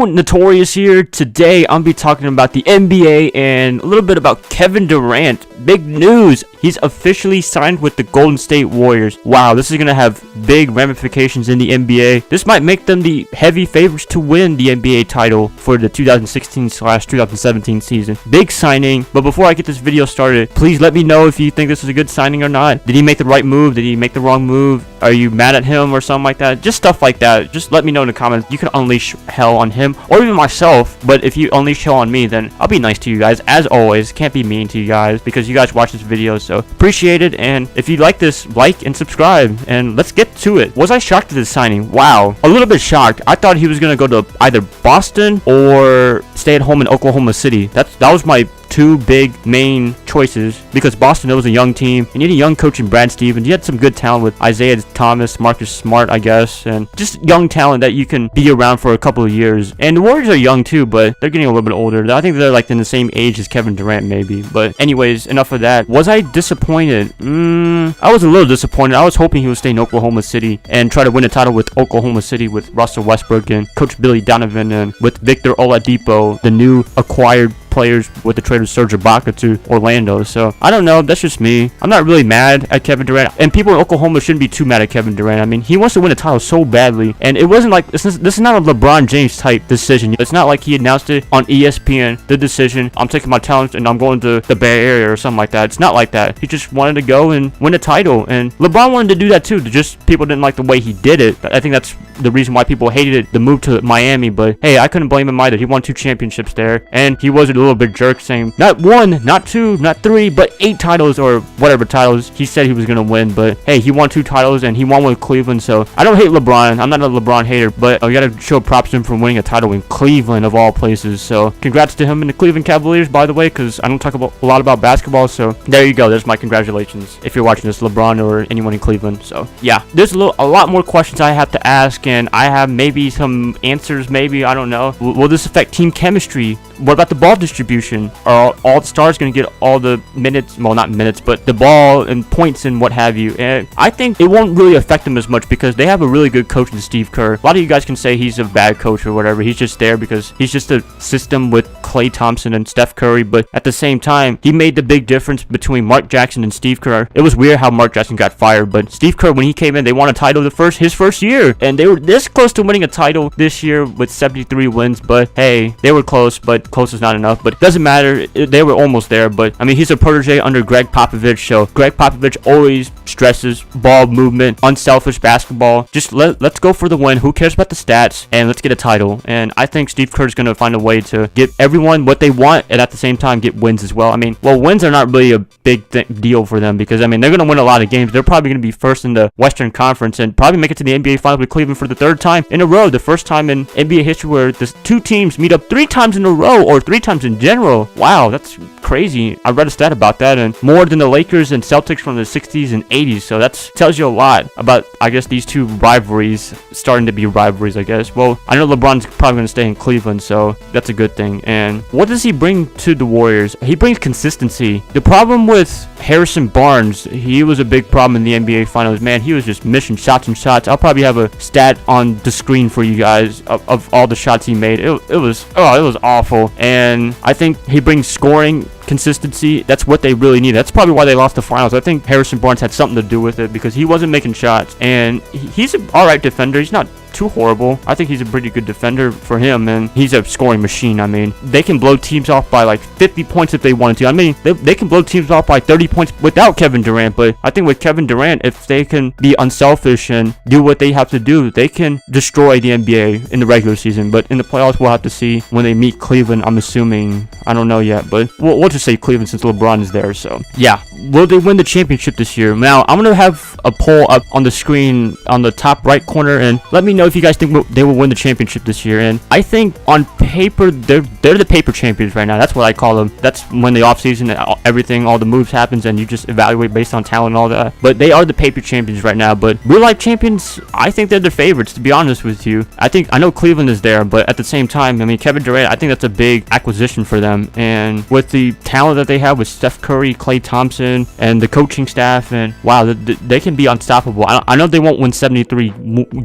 Yo, Notorious here. Today, I'm be talking about the NBA and a little bit about Kevin Durant. Big news. He's officially signed with the Golden State Warriors. Wow, this is going to have big ramifications in the NBA. This might make them the heavy favorites to win the NBA title for the 2016/2017 season. Big signing. But before I get this video started, please let me know if you think this is a good signing or not. Did he make the right move? Did he make the wrong move? Are you mad at him or something like that? Just stuff like that. Just let me know in the comments. You can unleash hell on him or even myself. But if you unleash hell on me, then I'll be nice to you guys. As always, can't be mean to you guys because you guys watch this video. So appreciate it. And if you like this, like and subscribe. And let's get to it. Was I shocked at this signing? Wow. A little bit shocked. I thought he was going to go to either Boston or stay at home in Oklahoma City. That was my two big main choices because Boston, it was a young team. You need a young coach in Brad Stevens. You had some good talent with Isaiah Thomas, Marcus Smart, I guess, and just young talent that you can be around for a couple of years. And the Warriors are young too, but they're getting a little bit older. I think they're like in the same age as Kevin Durant maybe. But anyways, enough of that. Was I disappointed? I was a little disappointed. I was hoping he would stay in Oklahoma City and try to win a title with Oklahoma City with Russell Westbrook and Coach Billy Donovan and with Victor Oladipo, the new acquired players with the trade of Serge Ibaka to Orlando. So I don't know, that's just me. I'm not really mad at Kevin Durant, and people in Oklahoma shouldn't be too mad at Kevin Durant. I mean, he wants to win a title so badly, and it wasn't like this is not a LeBron James type decision. It's not like he announced it on ESPN, the decision, I'm taking my talents and I'm going to the Bay Area or something like that. It's not like that. He just wanted to go and win a title, and LeBron wanted to do that too. Just people didn't like the way he did it. I think that's the reason why people hated it, the move to Miami. But hey, I couldn't blame him either. He won 2 championships there, and he was a little bit jerk saying not 1, not 2, not 3, but 8 titles or whatever titles he said he was gonna win. But hey, he won 2 titles and he won with Cleveland. So I don't hate LeBron. I'm not a LeBron hater, but you gotta show props to him for winning a title in Cleveland of all places. So congrats to him and the Cleveland Cavaliers, by the way, because I don't talk a lot about basketball. So there you go. There's my congratulations if you're watching this, LeBron or anyone in Cleveland. So yeah, there's a lot more questions I have to ask, and I have maybe some answers. Maybe, I don't know. Will this affect team chemistry? What about the ball distribution? Are all the stars going to get all the minutes? Well, not minutes, but the ball and points and what have you. And I think it won't really affect them as much because they have a really good coach in Steve Kerr. A lot of you guys can say he's a bad coach or whatever. He's just there because he's just a system with Klay Thompson and Steph Curry. But at the same time, he made the big difference between Mark Jackson and Steve Kerr. It was weird how Mark Jackson got fired, but Steve Kerr, when he came in, they won a title his first year. And they were this close to winning a title this year with 73 wins. But hey, they were close, but close is not enough. But it doesn't matter. They were almost there. But I mean, he's a protege under Greg Popovich. So Greg Popovich always stresses ball movement, unselfish basketball. Just let's go for the win. Who cares about the stats? And let's get a title. And I think Steve Kerr is going to find a way to get everyone what they want and at the same time get wins as well. I mean, well, wins are not really a big deal for them because I mean, they're going to win a lot of games. They're probably going to be first in the Western Conference and probably make it to the NBA Finals with Cleveland for the 3rd time in a row. The first time in NBA history where the 2 teams meet up 3 times in a row or 3 times in general. Wow, that's crazy. I read a stat about that, and more than the Lakers and Celtics from the 60s and 80s. So that tells you a lot about, I guess, these 2 rivalries starting to be rivalries, I guess. Well, I know LeBron's probably going to stay in Cleveland, so that's a good thing. And what does he bring to the Warriors? He brings consistency. The problem with Harrison Barnes, he was a big problem in the NBA Finals. Man, he was just missing shots and shots. I'll probably have a stat on the screen for you guys of all the shots he made. It was awful. And I think he brings scoring consistency. That's what they really need. That's probably why they lost the finals. I think Harrison Barnes had something to do with it because he wasn't making shots, and he's an alright defender. He's not too horrible. I think he's a pretty good defender for him, and he's a scoring machine. I mean, they can blow teams off by like 50 points if they wanted to. I mean, they can blow teams off by 30 points without Kevin Durant, but I think with Kevin Durant, if they can be unselfish and do what they have to do, they can destroy the NBA in the regular season. But in the playoffs, we'll have to see when they meet Cleveland. I'm assuming. I don't know yet, but we'll just say Cleveland since LeBron is there. So yeah, will they win the championship this year? Now I'm gonna have a poll up on the screen on the top right corner, and let me know if you guys think they will win the championship this year. And I think on paper they're the paper champions right now. That's what I call them. That's when the offseason, everything, all the moves happens, and you just evaluate based on talent and all that. But they are the paper champions right now. But real life champions, I think they're the favorites, to be honest with you. I know Cleveland is there, but at the same time, I mean, Kevin Durant, I think that's a big acquisition for them. And with the talent that they have with Steph Curry, Klay Thompson, and the coaching staff, and wow, they can be unstoppable. I know they won't win 73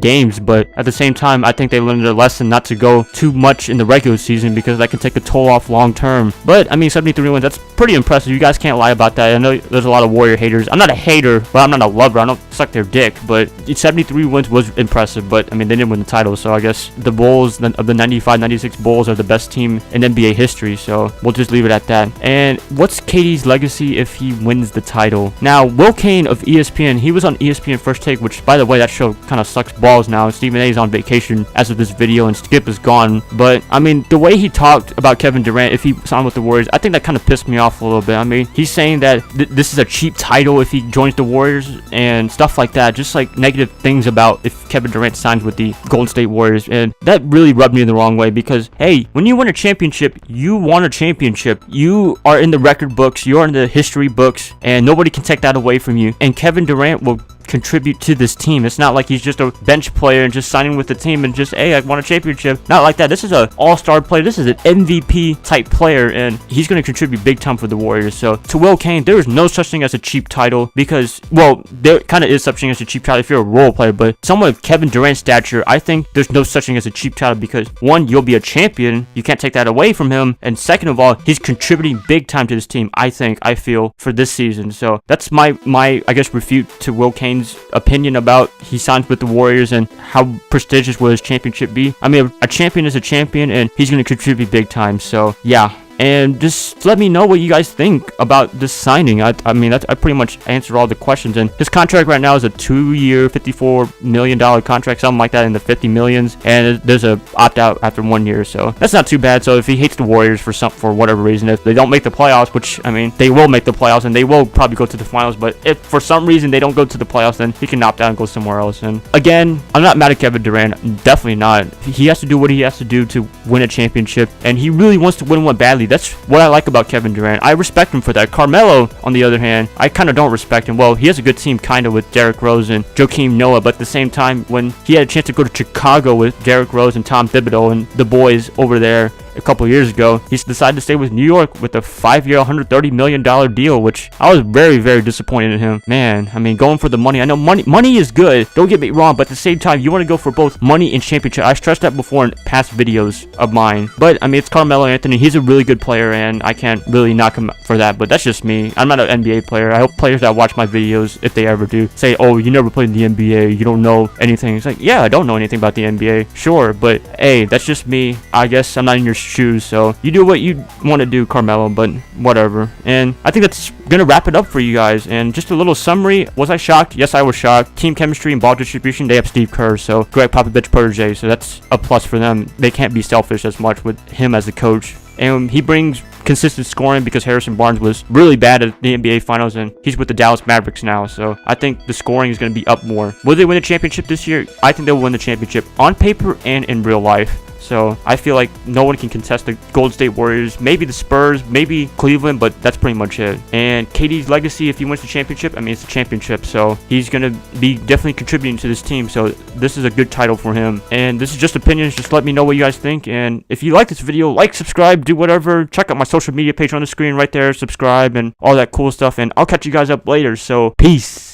games, but at the same time, I think they learned their lesson not to go too much in the regular season because that can take a toll off long term. But I mean, 73 wins, that's pretty impressive. You guys can't lie about that. I know there's a lot of Warrior haters. I'm not a hater, but I'm not a lover. I don't suck their dick, but 73 wins was impressive. But I mean, they didn't win the title, so I guess the Bulls of the 95-96 Bulls are the best team in NBA history, so we'll just leave it at that. And what's KD's legacy if he wins the title? Now, Will Kane of ESPN, he was on ESPN First Take, which, by the way, that show kind of sucks balls now. Stephen A is on vacation as of this video, and Skip is gone. But I mean, the way he talked about Kevin Durant if he signed with the Warriors, I think that kind of pissed me off a little bit. I mean, he's saying that this is a cheap title if he joins the Warriors and stuff like that, just like negative things about if Kevin Durant signs with the Golden State Warriors, and that really rubbed me the wrong way because, hey, when you win a championship, you won a championship. You are in the record books, you're in the history books, and nobody can take that away from you. And Kevin Durant will contribute to this team. It's not like he's just a bench player and just signing with the team and just, hey, I won a championship. Not like that. This is an all-star player. This is an MVP type player, and he's going to contribute big time for the Warriors. So to Will Kane, there is no such thing as a cheap title because, well, there kind of is such thing as a cheap title if you're a role player, but someone of Kevin Durant's stature, I think there's no such thing as a cheap title because, one, you'll be a champion. You can't take that away from him. And second of all, he's contributing big time to this team, I feel, for this season. So that's my I guess, refute to Will Kane opinion about he signs with the Warriors and how prestigious will his championship be. I mean, a champion is a champion, and he's going to contribute big time. So yeah. And just let me know what you guys think about this signing. I mean, I pretty much answered all the questions. And his contract right now is a 2-year, $54 million contract, something like that, in the 50 millions. And there's a opt-out after 1 year, so that's not too bad. So if he hates the Warriors for whatever reason, if they don't make the playoffs, which, I mean, they will make the playoffs, and they will probably go to the finals. But if for some reason they don't go to the playoffs, then he can opt out and go somewhere else. And again, I'm not mad at Kevin Durant. Definitely not. He has to do what he has to do to win a championship, and he really wants to win one badly. That's what I like about Kevin Durant. I respect him for that. Carmelo, on the other hand, I kind of don't respect him. Well, he has a good team kind of with Derrick Rose and Joakim Noah, but at the same time, when he had a chance to go to Chicago with Derrick Rose and Tom Thibodeau and the boys over there a couple years ago, he decided to stay with New York with a 5-year, $130 million deal, which I was very, very disappointed in him. Man, I mean, going for the money. I know money is good. Don't get me wrong, but at the same time, you want to go for both money and championship. I stressed that before in past videos of mine. But, I mean, it's Carmelo Anthony. He's a really good player, and I can't really knock him for that. But that's just me. I'm not an NBA player. I hope players that watch my videos, if they ever do, say, oh, you never played in the NBA. You don't know anything. It's like, yeah, I don't know anything about the NBA. Sure, but, hey, that's just me. I guess I'm not in your shoes, so you do what you want to do, Carmelo, but whatever. And I think that's gonna wrap it up for you guys. And just a little summary: was I shocked? Yes, I was shocked. Team chemistry and ball distribution, they have Steve Kerr, so Greg Popovich protege, so that's a plus for them. They can't be selfish as much with him as the coach. And he brings consistent scoring because Harrison Barnes was really bad at the NBA Finals, and he's with the Dallas Mavericks now. So I think the scoring is going to be up more. Will they win the championship this year? I think they'll win the championship on paper and in real life. So I feel like no one can contest the Golden State Warriors. Maybe the Spurs, maybe Cleveland, but that's pretty much it. And KD's legacy, if he wins the championship, I mean, it's a championship. So he's going to be definitely contributing to this team. So this is a good title for him. And this is just opinions. Just let me know what you guys think. And if you like this video, like, subscribe, do whatever. Check out my social media page on the screen right there. Subscribe and all that cool stuff. And I'll catch you guys up later. So peace.